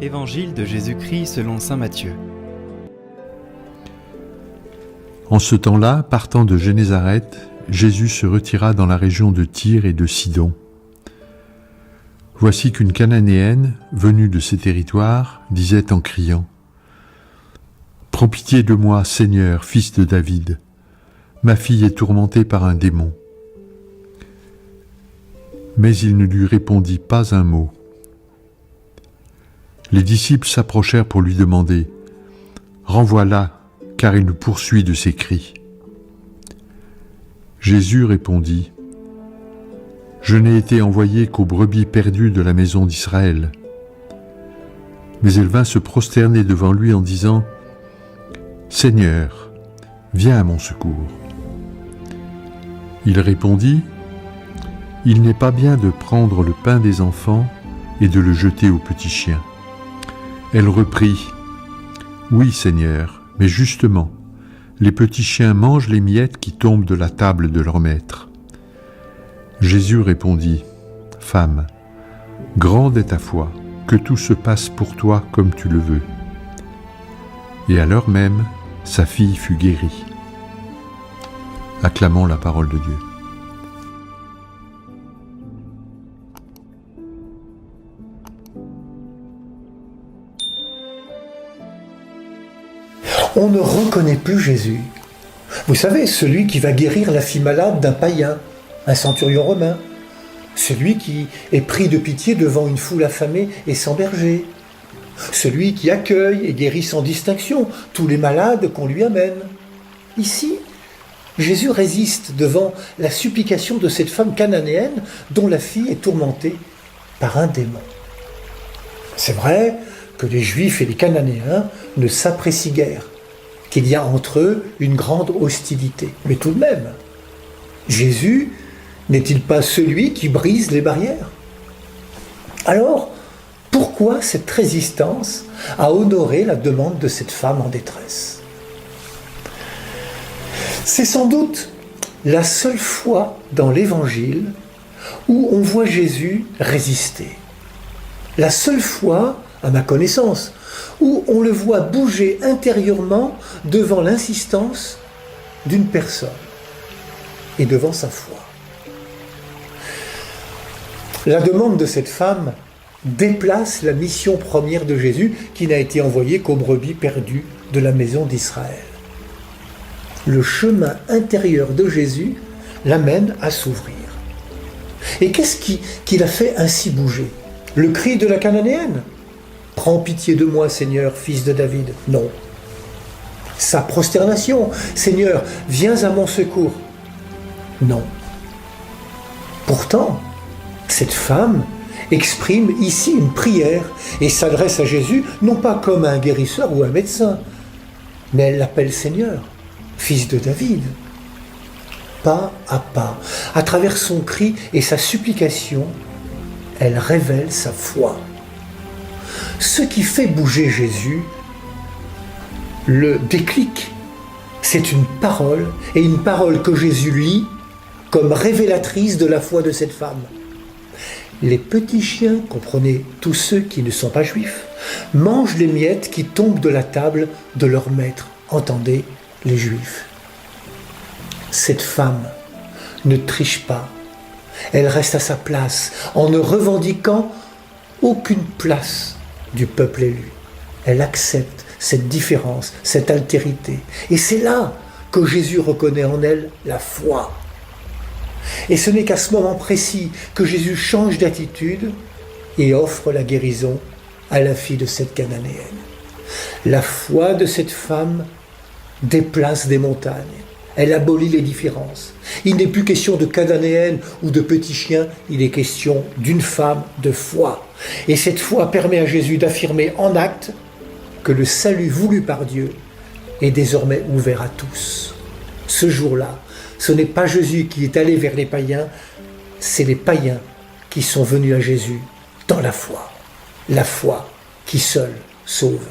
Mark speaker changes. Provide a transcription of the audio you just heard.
Speaker 1: Évangile de Jésus-Christ selon saint Matthieu.
Speaker 2: En ce temps-là, partant de Génézareth, Jésus se retira dans la région de Tyr et de Sidon. Voici qu'une Cananéenne, venue de ces territoires, disait en criant : « Prends pitié de moi, Seigneur, fils de David. Ma fille est tourmentée par un démon. » Mais il ne lui répondit pas un mot. Les disciples s'approchèrent pour lui demander : « Renvoie-la, car il nous poursuit de ses cris. » Jésus répondit : « Je n'ai été envoyé qu'aux brebis perdues de la maison d'Israël. » Mais elle vint se prosterner devant lui en disant : « Seigneur, viens à mon secours. » Il répondit : « Il n'est pas bien de prendre le pain des enfants et de le jeter aux petits chiens. » Elle reprit : « Oui, Seigneur, mais justement, les petits chiens mangent les miettes qui tombent de la table de leur maître. » Jésus répondit : « Femme, grande est ta foi, que tout se passe pour toi comme tu le veux. » Et à l'heure même, sa fille fut guérie. Acclamons la parole de Dieu.
Speaker 3: On ne reconnaît plus Jésus. Vous savez, celui qui va guérir la fille malade d'un païen, un centurion romain. Celui qui est pris de pitié devant une foule affamée et sans berger. Celui qui accueille et guérit sans distinction tous les malades qu'on lui amène. Ici, Jésus résiste devant la supplication de cette femme cananéenne dont la fille est tourmentée par un démon. C'est vrai que les Juifs et les Cananéens ne s'apprécient guère, qu'il y a entre eux une grande hostilité. Mais tout de même, Jésus n'est-il pas celui qui brise les barrières ? Alors, pourquoi cette résistance à honorer la demande de cette femme en détresse ? C'est sans doute la seule fois dans l'Évangile où on voit Jésus résister. La seule fois, à ma connaissance, où on le voit bouger intérieurement devant l'insistance d'une personne et devant sa foi. La demande de cette femme déplace la mission première de Jésus qui n'a été envoyée qu'aux brebis perdues de la maison d'Israël. Le chemin intérieur de Jésus l'amène à s'ouvrir. Et qu'est-ce qui l'a fait ainsi bouger ? Le cri de la Cananéenne ? « Prends pitié de moi, Seigneur, fils de David. » Non. Sa prosternation. « Seigneur, viens à mon secours. » Non. Pourtant, cette femme exprime ici une prière et s'adresse à Jésus, non pas comme un guérisseur ou un médecin, mais elle l'appelle Seigneur, fils de David. Pas à pas, à travers son cri et sa supplication, elle révèle sa foi. Ce qui fait bouger Jésus, le déclic, c'est une parole, et une parole que Jésus lit comme révélatrice de la foi de cette femme. Les petits chiens, comprenez tous ceux qui ne sont pas juifs, mangent les miettes qui tombent de la table de leur maître, entendez les juifs. Cette femme ne triche pas, elle reste à sa place en ne revendiquant aucune place du peuple élu. Elle accepte cette différence, cette altérité. Et c'est là que Jésus reconnaît en elle la foi. Et ce n'est qu'à ce moment précis que Jésus change d'attitude et offre la guérison à la fille de cette Cananéenne. La foi de cette femme déplace des montagnes. Elle abolit les différences. Il n'est plus question de Cananéenne ou de petits chiens, il est question d'une femme de foi. Et cette foi permet à Jésus d'affirmer en acte que le salut voulu par Dieu est désormais ouvert à tous. Ce jour-là, ce n'est pas Jésus qui est allé vers les païens, c'est les païens qui sont venus à Jésus dans la foi qui seule sauve.